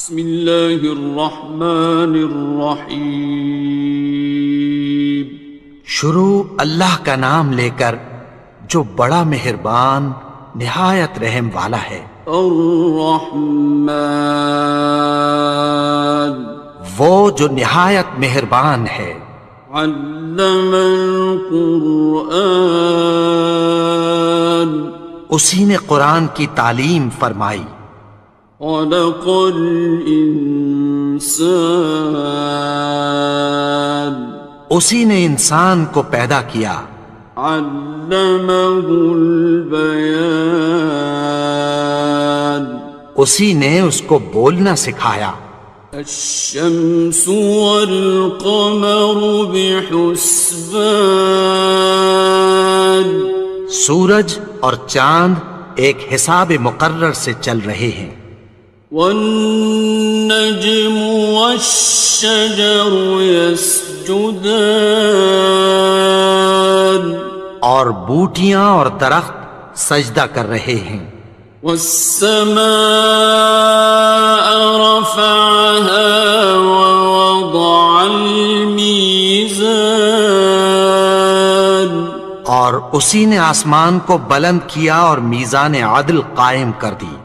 بسم اللہ الرحمن الرحیم۔ شروع اللہ کا نام لے کر جو بڑا مہربان نہایت رحم والا ہے۔ الرحمن، وہ جو نہایت مہربان ہے۔ علم القرآن، اسی نے قرآن کی تعلیم فرمائی۔ خلق الانسان، اسی نے انسان کو پیدا کیا۔ علمہ البیان، اسی نے اس کو بولنا سکھایا۔ الشمس والقمر بحسبان، سورج اور چاند ایک حساب مقرر سے چل رہے ہیں۔ والنجم والشجر يسجدان، اور بوٹیاں اور درخت سجدہ کر رہے ہیں۔ والسماء رفعها ووضع الميزان، اور اسی نے آسمان کو بلند کیا اور میزان عدل قائم کر دی۔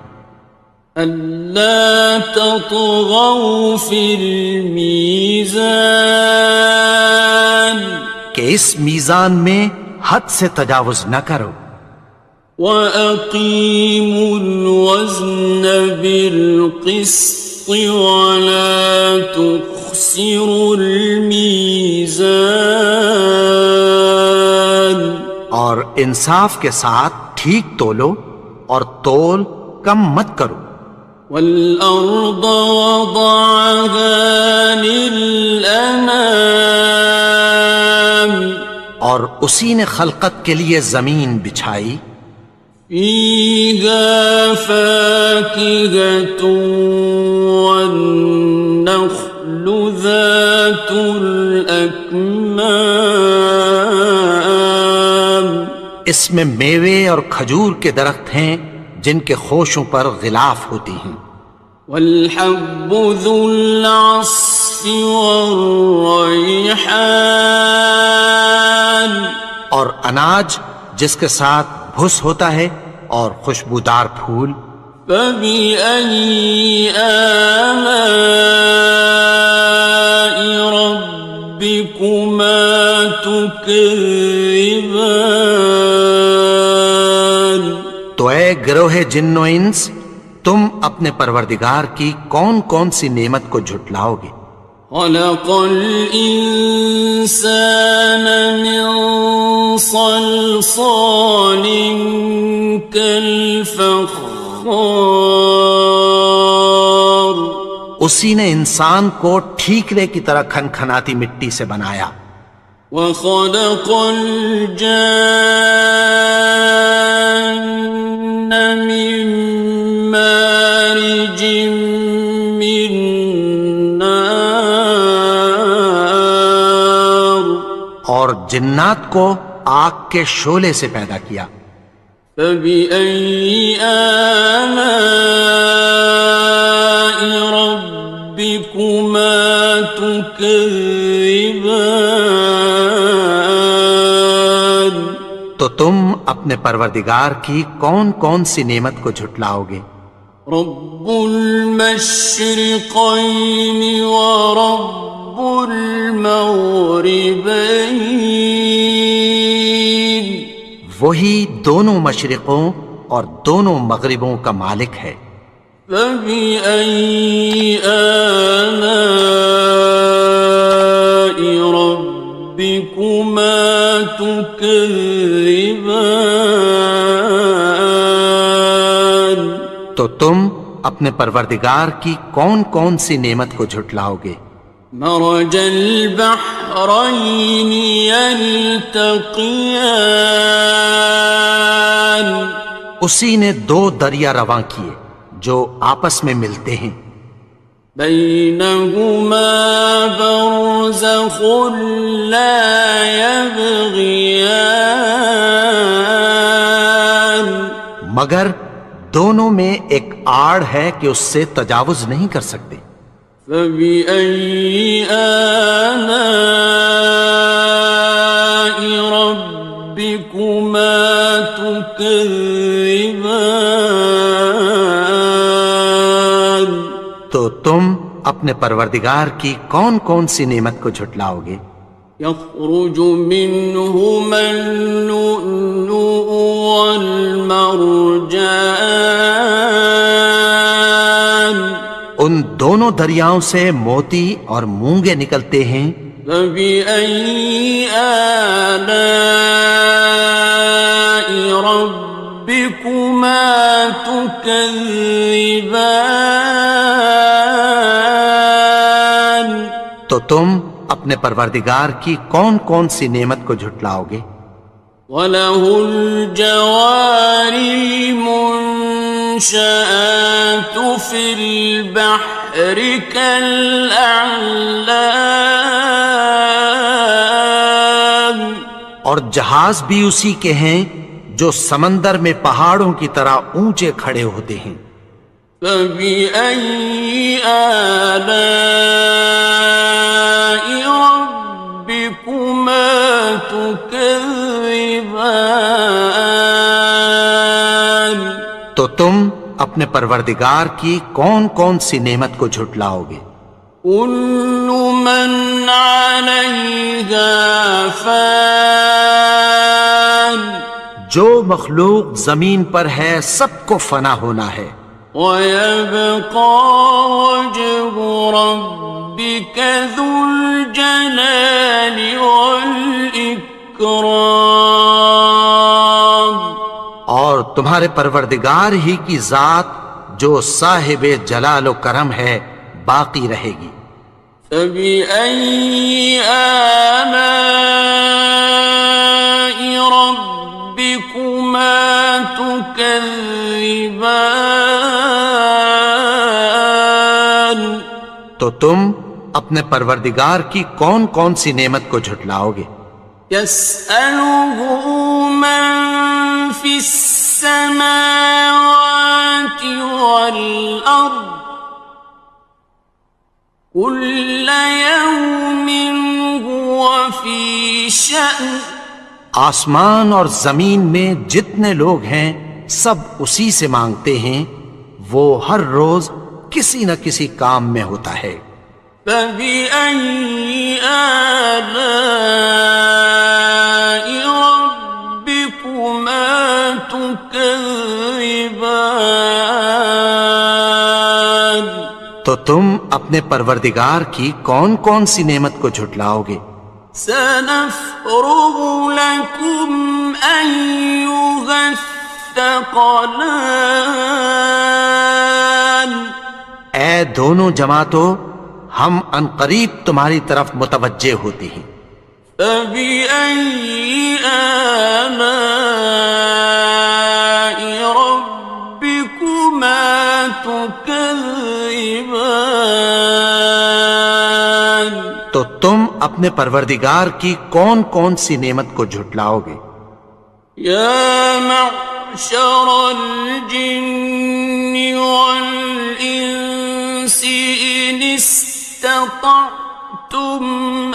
ألا تطغوا في الميزان، کہ اس میزان میں حد سے تجاوز نہ کرو۔ وَأَقِيمُوا الْوَزْنَ بِالْقِسْطِ وَلَا تُخْسِرُوا الْمِيزَانَ، اور انصاف کے ساتھ ٹھیک تولو اور تول کم مت کرو۔ وَالْأَرْضَ وَضَعَهَا لِلْأَنَامِ، اور اسی نے خلقت کے لیے زمین بچھائی۔ فِيهَا فَاكِهَةٌ وَالنَّخْلُ ذَاتُ الْأَكْمَامِ، اس میں میوے اور کھجور کے درخت ہیں جن کے خوشوں پر غلاف ہوتی ہیں۔ وَالْحَبُّ ذُو الْعَصْفِ وَالرَّيْحَانِ، اور اناج جس کے ساتھ بھس ہوتا ہے اور خوشبودار پھول۔ فَبِأَيِّ آلَاءِ رَبِّكُمَا تُكَذِّبَانِ، تو اے گروہ جن و انس، تم اپنے پروردگار کی کون کون سی نعمت کو جھٹلاؤ گے؟ خَلَقَ الْإِنسَانَ مِنْ صَلْصَالٍ كَالْفَخَّارِ، اسی نے انسان کو ٹھیکرے کی طرح کھنکھناتی مٹی سے بنایا۔ وَخَلَقَ الْجَانَّ مِن مَّارِجٍ مِّن نَّارٍ، اور جنات کو آگ کے شعلے سے پیدا کیا۔ فَبِأَيِّ آلَاءِ رَبِّكُمَا تُكَذِّبَانِ، تو تم اپنے پروردگار کی کون کون سی نعمت کو جھٹلاؤ گے؟ رب المشرقین ورب المغربین، وہی دونوں مشرقوں اور دونوں مغربوں کا مالک ہے۔ فَبِأَيِّ آلَاءِ رَبِّكُمَا تُكَذِّبَانِ، تو تم اپنے پروردگار کی کون کون سی نعمت کو جھٹلاؤ گے؟ مرج البحرین یلتقیان، اسی نے دو دریا رواں کیے جو آپس میں ملتے ہیں۔ بینہما برزخ لا یبغیان، مگر دونوں میں ایک آڑ ہے کہ اس سے تجاوز نہیں کر سکتے۔ فبأي آلاء ربكما تكذبان؟ تو تم اپنے پروردگار کی کون کون سی نعمت کو جھٹلاؤ گے؟ يخرج منهما اللؤلؤ والمرجان، ان دونوں دریاؤں سے موتی اور مونگے نکلتے ہیں۔ فبأي آلاء ربكما تكذبان؟ تو تم اپنے پروردگار کی کون کون سی نعمت کو جھٹلاؤ گے؟ وَلَهُ الْجَوَارِ الْمُنشَآتُ فِي الْبَحْرِ كَالْأَعْلَامِ، اور جہاز بھی اسی کے ہیں جو سمندر میں پہاڑوں کی طرح اونچے کھڑے ہوتے ہیں۔ فَبِأَيِّ آلَاءِ رَبِّكُمَا تُكَذِّبَانِ؟ تو تم اپنے پروردگار کی کون کون سی نعمت کو جھٹلاؤ گے؟ كُلُّ مَنْ عَلَيْهَا فَانٍ، جو مخلوق زمین پر ہے سب کو فنا ہونا ہے۔ وَيَبْقَى وَجْهُ رَبِّكَ ذُو الْجَلَالِ وَالْإِكْرَامِ، اور تمہارے پروردگار ہی کی ذات جو صاحب جلال و کرم ہے باقی رہے گی۔ فَبِأَيِّ آلَاءِ رَبِّكُمَا تُكَذِّبَانِ؟ تو تم اپنے پروردگار کی کون کون سی نعمت کو جھٹلاؤ گے؟ يَسْأَلُهُ مَن فِي السَّمَاوَاتِ وَالْأَرْضِ كُلَّ يَوْمٍ هُوَ فِي شَأْنٍ، آسمان اور زمین میں جتنے لوگ ہیں سب اسی سے مانگتے ہیں، وہ ہر روز کسی نہ کسی کام میں ہوتا ہے۔ فَبِأَيِّ آلَاءِ رَبِّكُمَا تُكَذِّبَانِ؟ تو تم اپنے پروردگار کی کون کون سی نعمت کو جھٹلاؤ گے؟ سَنَفْرُغُ لَكُمْ أَيُّهَ الثَّقَلَانِ، اے دونوں جماعتوں، ہم عنقریب تمہاری طرف متوجہ ہوتے ہیں۔ فَبِأَيِّ آلَاءِ رَبِّكُمَا تُكَذِّبَانِ؟ تو تم اپنے پروردگار کی کون کون سی نعمت کو جھٹلاؤ گے؟ يَا مَعْشَرَ الْجِنِّ وَالْإِنسِ إِنِ اسْتَطَعْتُمْ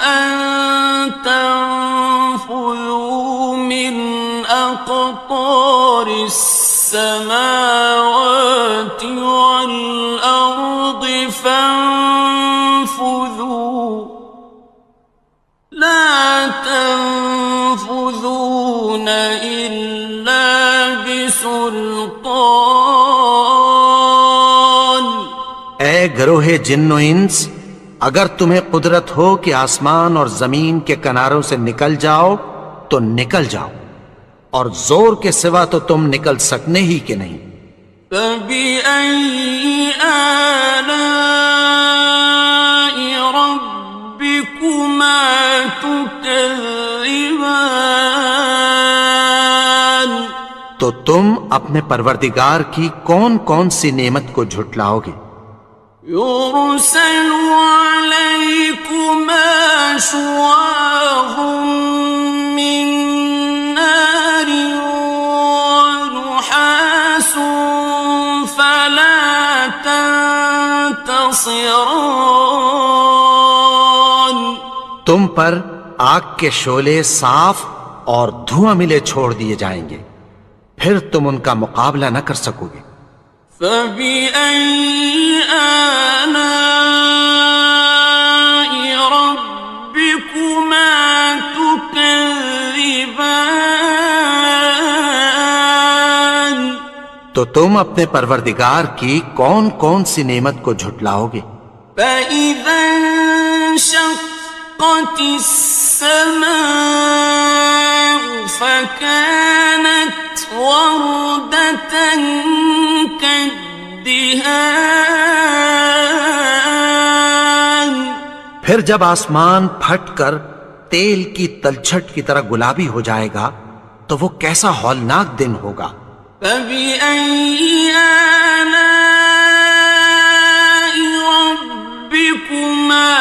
أَن تَنفُذُوا مِنْ أَقْطَارِ السَّمَاوَاتِ وَالْأَرْضِ فَانفُذُوا لَا تَنفُذُونَ إِلَّا بِسُلْطَانٍ۔ اے گروہ جن و انس، اگر تمہیں قدرت ہو کہ آسمان اور زمین کے کناروں سے نکل جاؤ تو نکل جاؤ، اور زور کے سوا تو تم نکل سکنے ہی کہ نہیں۔ فَبِأَيِّ آلَاءِ رَبِّكُمَا تُكَذِّبَانِ؟ تو تم اپنے پروردگار کی کون کون سی نعمت کو جھٹلاؤ گے؟ يُرْسَلُ عَلَيْكُمَا شُوَاظٌ مِّن نَّارٍ وَنُحَاسٌ فَلَا خاصران تم پر آگ کے شعلے صاف اور دھواں ملے چھوڑ دیے جائیں گے، پھر تم ان کا مقابلہ نہ کر سکو گے۔ فبأي آلاء ربكما تكذبان تو تم اپنے پروردگار کی کون کون سی نعمت کو جھٹلاؤ گے؟ فإذا انشقت السماء فكانت وردة كالدهان پھر جب آسمان پھٹ کر تیل کی تلچھٹ کی طرح گلابی ہو جائے گا تو وہ کیسا ہولناک دن ہوگا۔ فبأي آلاء ربكما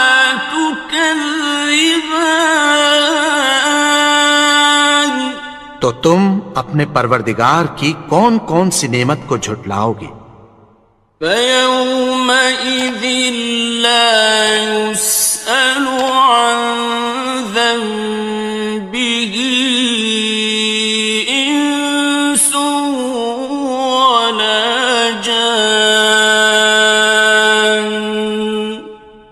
تكذبان تو تم اپنے پروردگار کی کون کون سی نعمت کو جھٹلاؤ گے؟ فيومئذ لا يسأل عن ذنبه إنس ولا جان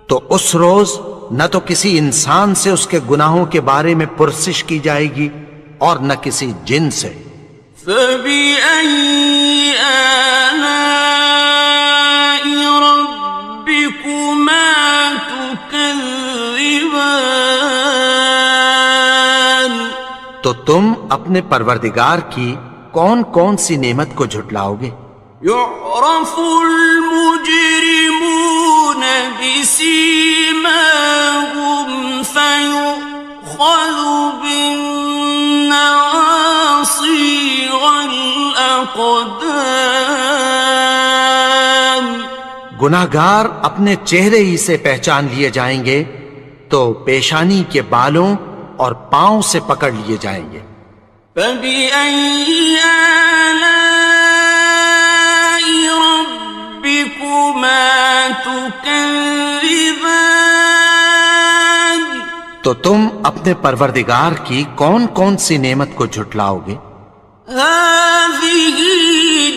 تو اس روز نہ تو کسی انسان سے اس کے گناہوں کے بارے میں پرسش کی جائے گی اور نہ کسی جن سے۔ فبأي آلاء ربكما تكذبان تو تم اپنے پروردگار کی کون کون سی نعمت کو جھٹلاؤ گے؟ يعرف المجرمون بسيماهم فيؤخذ بالنواصي والأقدام گناہگار اپنے چہرے ہی سے پہچان لیے جائیں گے تو پیشانی کے بالوں اور پاؤں سے پکڑ لیے جائیں گے۔ فبأي آلاء ربكما تكذبان تو تم اپنے پروردگار کی کون کون سی نعمت کو جھٹلاؤ گے؟ هذه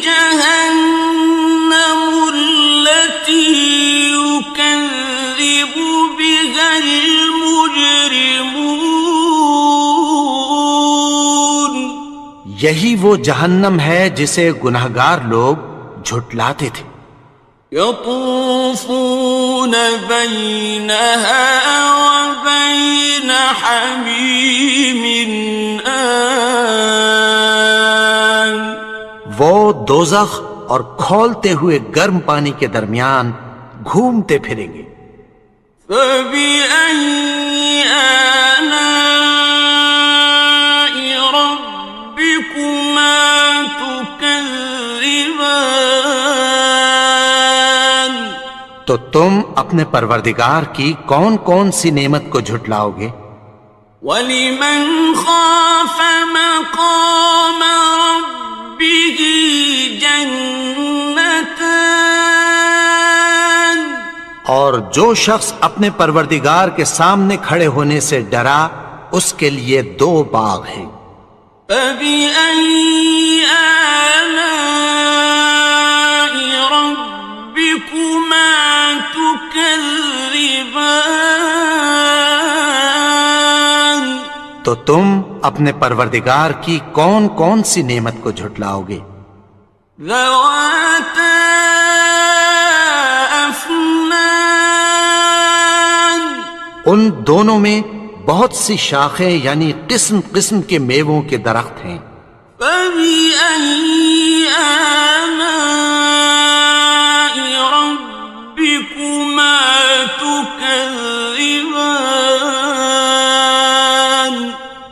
جهنم التي يكذب بها المجرمون یہی وہ جہنم ہے جسے گناہگار لوگ جھٹلاتے تھے۔ يطوفون بينها وبين حميم آن وہ دوزخ اور کھولتے ہوئے گرم پانی کے درمیان گھومتے پھریں گے۔ فبأي آلاء ربكما تكذبان تو تم اپنے پروردگار کی کون کون سی نعمت کو جھٹلاؤ گے؟ وَلِمَنْ خَافَ مَقَامَ رَبِّهِ جَنَّتَانِ اور جو شخص اپنے پروردگار کے سامنے کھڑے ہونے سے ڈرا اس کے لیے دو باغ ہیں۔ فَبِأَيِّ آلَاءِ رَبِّكُمَا تُكَذِّبَانِ تو تم اپنے پروردگار کی کون کون سی نعمت کو جھٹلاؤ گے؟ ذَوَاتَا أَفْنَانٍ ان دونوں میں بہت سی شاخیں یعنی قسم قسم کے میووں کے درخت ہیں۔ فَبِأَيِّ آلَاءِ رَبِّكُمَا تُكَذِّبَانِ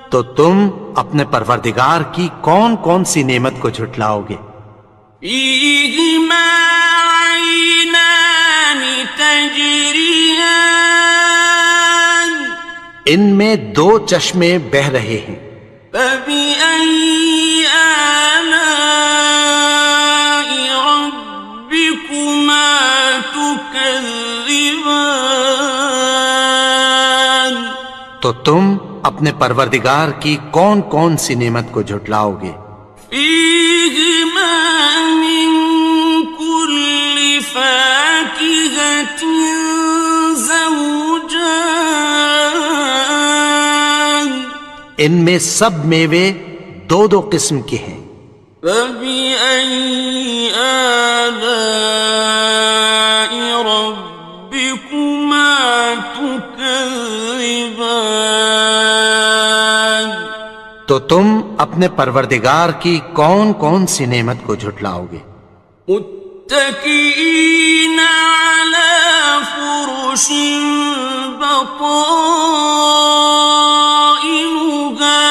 تو تم اپنے پروردگار کی کون کون سی نعمت کو جھٹلاؤ گے؟ فِيهِمَا عَيْنَانِ تَجْرِيَانِ ان میں دو چشمے بہہ رہے ہیں۔ فَبِأَيِّ آلَاءِ رَبِّكُمَا تُكَذِّبَانِ تكذبان تو تم اپنے پروردگار کی کون کون سی نعمت کو جھٹلاؤ گے؟ فيهما من كل فاكهة زوجان ان میں سب میوے دو دو قسم کے ہیں۔ فبأي آلاء ربكما تكذبان تو تم اپنے پروردگار کی کون کون سی نعمت کو جھٹلاؤ گے؟ متكئين على فرش بطائنها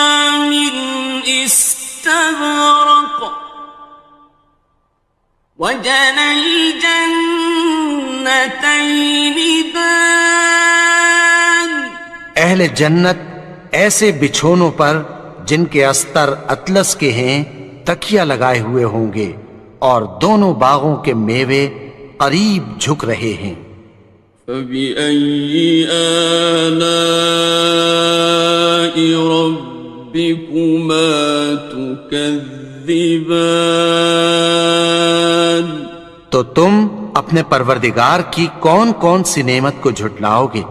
من استبرق وجنى الجنتين دان اہل جنت ایسے بچھونوں پر جن کے استر اطلس کے ہیں تکیہ لگائے ہوئے ہوں گے، اور دونوں باغوں کے میوے قریب جھک رہے ہیں۔ فبأي آلاء ربكما تكذبان تو تم اپنے پروردگار کی کون کون سی نعمت کو جھٹلاؤ گے؟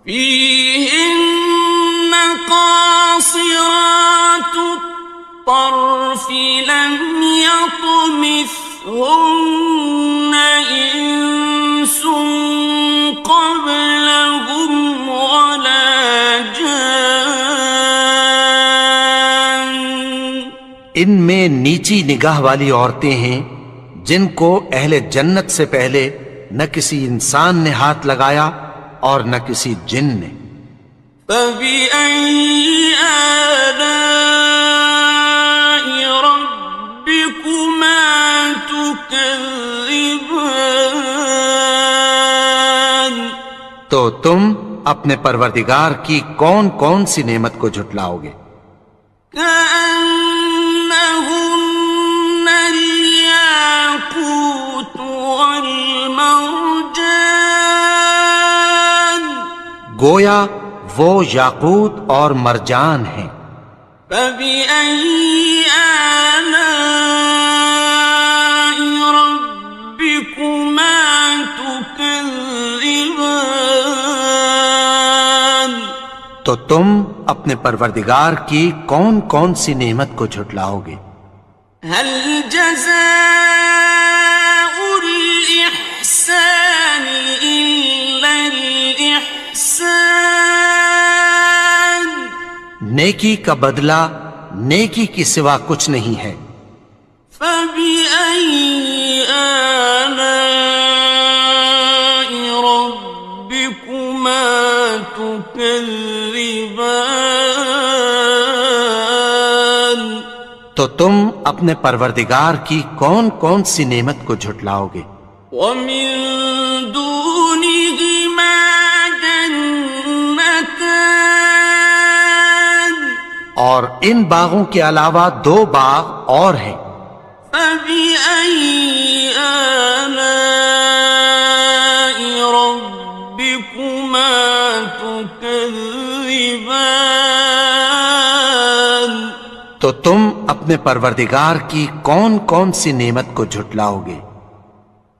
فيهن قاصرات الطرف لم يطمثهن إنس قبلهم ولا جان ان میں نیچی نگاہ والی عورتیں ہیں جن کو اہل جنت سے پہلے نہ کسی انسان نے ہاتھ لگایا اور نہ کسی جن نے۔ فبأي آلاء ربكما تكذبان تو تم اپنے پروردگار کی کون کون سی نعمت کو جھٹلاؤ گے؟ كأنهن الياقوت والمرجان گویا وہ یاقوت اور مرجان ہیں۔ فبأي آلاء ربكما تكذبان تو تم اپنے پروردگار کی کون کون سی نعمت کو جھٹلاؤ گے؟ هل جزاء الإحسان إلا الإحسان نیکی کا بدلہ نیکی کی سوا کچھ نہیں ہے۔ فبأي آلاء ربكما تكذبان تو تم اپنے پروردگار کی کون کون سی نعمت کو جھٹلاؤ گے؟ ومن دونهما جنتان اور ان باغوں کے علاوہ دو باغ اور ہیں۔ فبأي آلاء ربكما تكذبان تو تم اپنے پروردگار کی کون کون سی نعمت کو جھٹلاؤ گے؟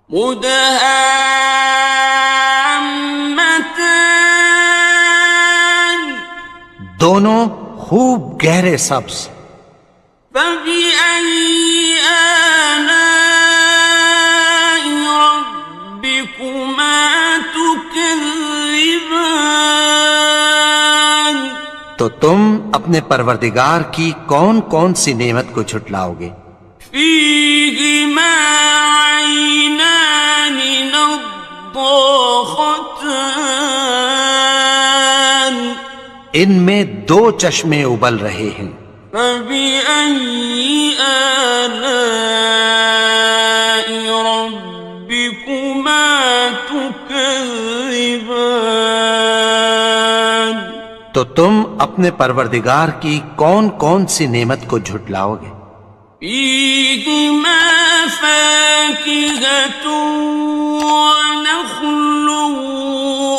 مدهامتان دونوں خوب گہرے سبز۔ فبأي آلاء ربكما تكذبان تو تم اپنے پروردگار کی کون کون سی نعمت کو جھٹلاؤ گے؟ فيهما عينان نضاختان ان میں دو چشمے ابل رہے ہیں۔ فبأي آلاء ربكما تكذبان تو تم اپنے پروردگار کی کون کون سی نعمت کو جھٹلاؤ گے؟ فيهما فاكهة ونخل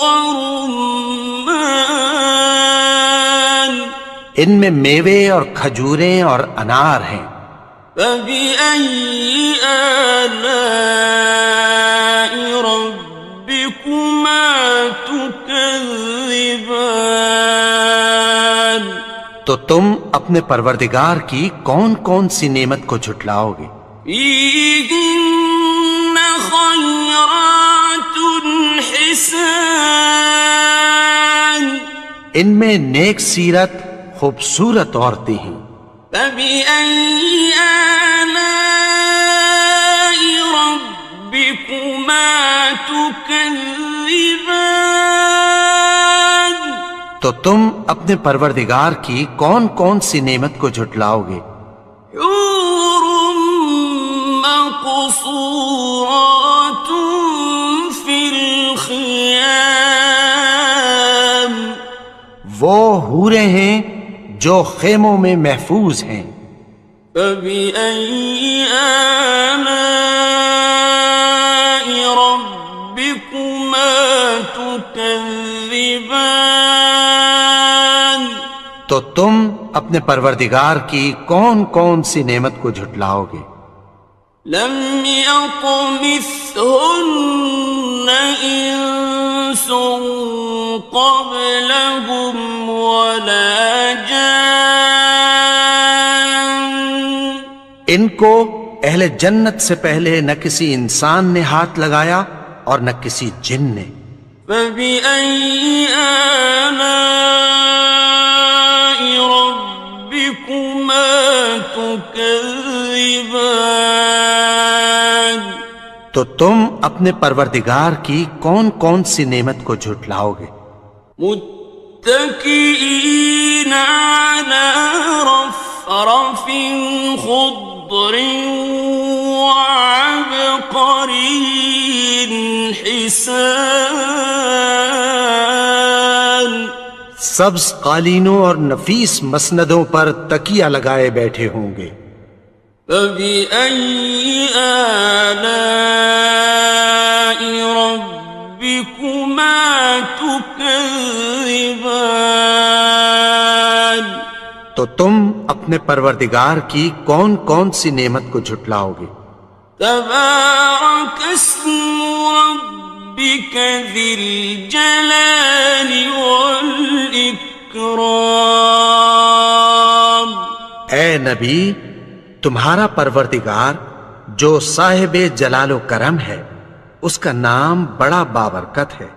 ورمان ان میں میوے اور کھجوریں اور انار ہیں. فبأي آلاء ربكما تكذبان تو تم اپنے پروردگار کی کون کون سی نعمت کو جھٹلاؤ گے؟ فيهن خيرات حسان ان میں نیک سیرت خوبصورت عورتیں ہیں. فبأي آلاء ربكما تكذبان تو تم اپنے پروردگار کی کون کون سی نعمت کو جھٹلاؤ گے؟ حور مقصورات في الخيام وہ حوریں ہیں جو خیموں میں محفوظ ہیں. فبأي آلاء ربكما تكذبان تو تم اپنے پروردگار کی کون کون سی نعمت کو جھٹلاؤ گے؟ لم يطمثهن إنس قبلهم ولا جان ان کو اہل جنت سے پہلے نہ کسی انسان نے ہاتھ لگایا اور نہ کسی جن نے. فبأي آلاء ربكما تكذبان تو تم اپنے پروردگار کی کون کون سی نعمت کو جھٹلاؤ گے؟ متكئين على رفرف خضر وعبقري حسان سبز قالینوں اور نفیس مسندوں پر تکیہ لگائے بیٹھے ہوں گے. فبأي آلاء ربكما تكذبان تو تم اپنے پروردگار کی کون کون سی نعمت کو جھٹلاؤ گے؟ تبارك اسم ربك ذي الجلال والإكرام اے نبی، تمہارا پروردگار جو صاحب جلال و کرم ہے، اس کا نام بڑا بابرکت ہے.